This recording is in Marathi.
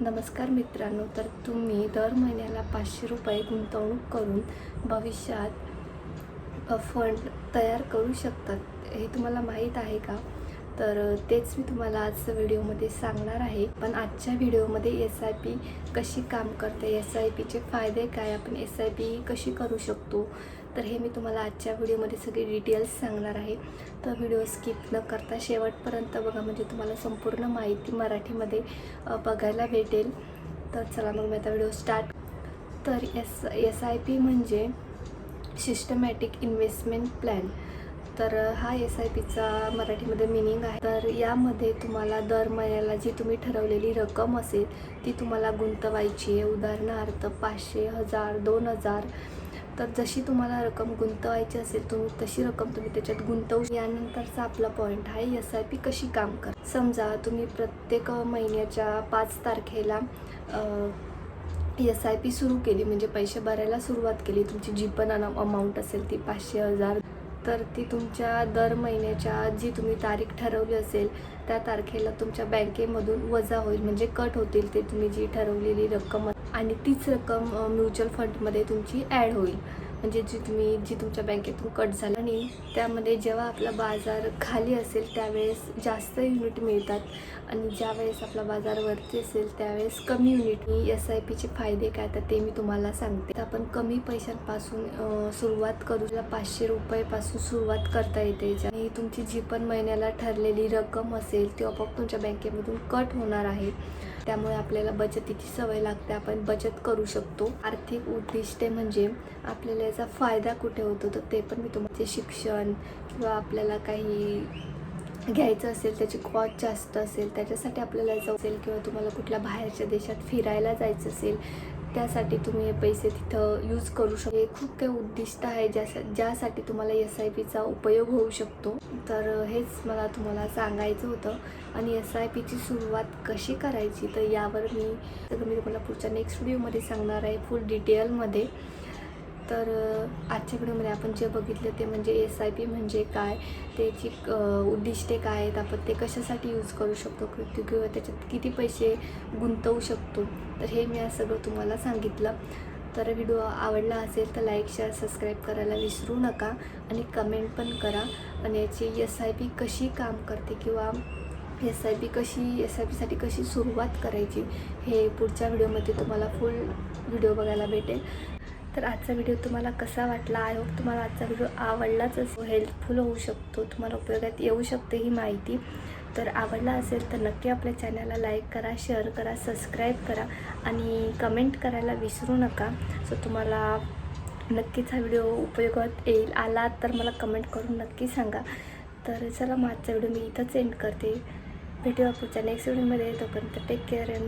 नमस्कार मित्रांनो, तर तुम्ही दर महिन्याला 500 रुपये गुंतवणूक करून भविष्यात फंड तयार करू शकतात. हे तुम्हाला माहीत आहे का? तर तेच मी तुम्हाला आजच्या व्हिडिओमध्ये सांगणार आहे. पण आजच्या व्हिडिओमध्ये SIP कशी काम करते, SIPचे फायदे काय, आपण SIP कशी करू शकतो, तर हे मी तुम्हाला आजच्या व्हिडिओमध्ये सगळी डिटेल्स सांगणार आहे. तर व्हिडिओ स्किप न करता शेवटपर्यंत बघा, म्हणजे तुम्हाला संपूर्ण माहिती मराठीमध्ये बघायला भेटेल. तर चला मग मी आता व्हिडिओ स्टार्ट. तर SIP म्हणजे सिस्टमॅटिक इन्व्हेस्टमेंट प्लॅन. तर हा SIPचा मराठीमध्ये मीनिंग आहे. तर यामध्ये तुम्हाला दर महिन्याला जी तुम्ही ठरवलेली रक्कम असेल ती तुम्हाला गुंतवायची आहे. उदाहरणार्थ 500, 1000, 2000. तर जशी तुम्हाला रक्कम गुंतवायची असेल तशी रक्कम तुम्ही त्याच्यात गुंतवू. यानंतरचा आपला पॉईंट आहे SIP कशी काम करते. समजा तुम्ही प्रत्येक महिन्याच्या 5 तारखेला SIP सुरू केली, म्हणजे पैसे भरायला सुरुवात केली. तुमची जी पण अमाऊंट असेल ती 500, 1000, तर ती तुमच्या दर महिन्याच्या जी तुम्ही तारीख ठरवली असेल त्या तारखेला तुमच्या बँकेमधून वजा होईल, म्हणजे कट होतील ते तुम्ही जी ठरवलेली रक्कम, आणि तीच रक्कम म्युच्युअल फंडमध्ये तुमची ॲड होईल, म्हणजे जी तुमच्या बँकेतून कट झाली. आणि त्यामध्ये जेव्हा आपला बाजार खाली असेल त्यावेळेस जास्त युनिट मिळतात, आणि ज्यावेळेस आपला बाजार वरती असेल त्यावेळेस कमी युनिट. SIPचे फायदे काय तर ते मी तुम्हाला सांगते. आपण कमी पैशांपासून सुरुवात करू. 500 रुपयेपासून सुरुवात करता येते, आणि तुमची जी पण महिन्याला ठरलेली रक्कम असेल ती आपोआप तुमच्या बँकेमधून कट होणार आहे. त्यामुळे आपल्याला बचतीची सवय लागते, आपण बचत करू शकतो. आर्थिक उद्दिष्टे म्हणजे आपल्याला याचा फायदा कुठे होतो, तर ते पण मी तुम्हाला, शिक्षण किंवा आपल्याला काही घ्यायचं असेल, त्याची कॉस्ट जास्त असेल त्याच्यासाठी आपल्याला जायचं असेल, किंवा तुम्हाला कुठल्या बाहेरच्या देशात फिरायला जायचं असेल त्यासाठी तुम्ही हे पैसे तिथं यूज करू शकतो. हे खूप काही उद्दिष्ट आहे ज्यासाठी तुम्हाला SIPचा उपयोग होऊ शकतो. तर हेच मला तुम्हाला सांगायचं होतं. आणि SIPची सुरुवात कशी करायची तर यावर मी तुम्हाला पुढच्या नेक्स्ट व्हिडिओमध्ये सांगणार आहे, फुल डिटेलमध्ये. तर आजच्या व्हिडिओमध्ये आपण जे बघितलं ते म्हणजे SIP म्हणजे काय, त्याची उद्दिष्टे काय आहेत, आपण ते कशासाठी यूज करू शकतो, किंवा त्याच्यात किती पैसे गुंतवू शकतो. तर हे मी आज सगळं तुम्हाला सांगितलं. तर व्हिडिओ आवडला असेल तर लाईक, शेअर, सबस्क्राईब करायला विसरू नका, आणि कमेंट पण करा. आणि याची SIP कशी काम करते, किंवा SIPसाठी कशी सुरुवात करायची, हे पुढच्या व्हिडिओमध्ये तुम्हाला फुल व्हिडिओ बघायला भेटेल. तर आजचा व्हिडिओ तुम्हाला कसा वाटला? आय होप तुम्हाला आजचा व्हिडिओ आवडलाच असेल, हेल्पफुल होऊ शकतो, तुम्हाला उपयोगात येऊ शकते ही माहिती. तर आवडला असेल तर नक्की आपल्या चॅनलला लाईक करा, शेअर करा, सबस्क्राईब करा, आणि कमेंट करायला विसरू नका. सो तुम्हाला नक्कीच हा व्हिडिओ उपयोगात आला तर मला कमेंट करून नक्की सांगा. तर चला मग आजचा व्हिडिओ मी इथंच एंड करते. भेटूया पुढच्या नेक्स्ट व्हिडिओमध्ये. तोपर्यंत टेक केअर.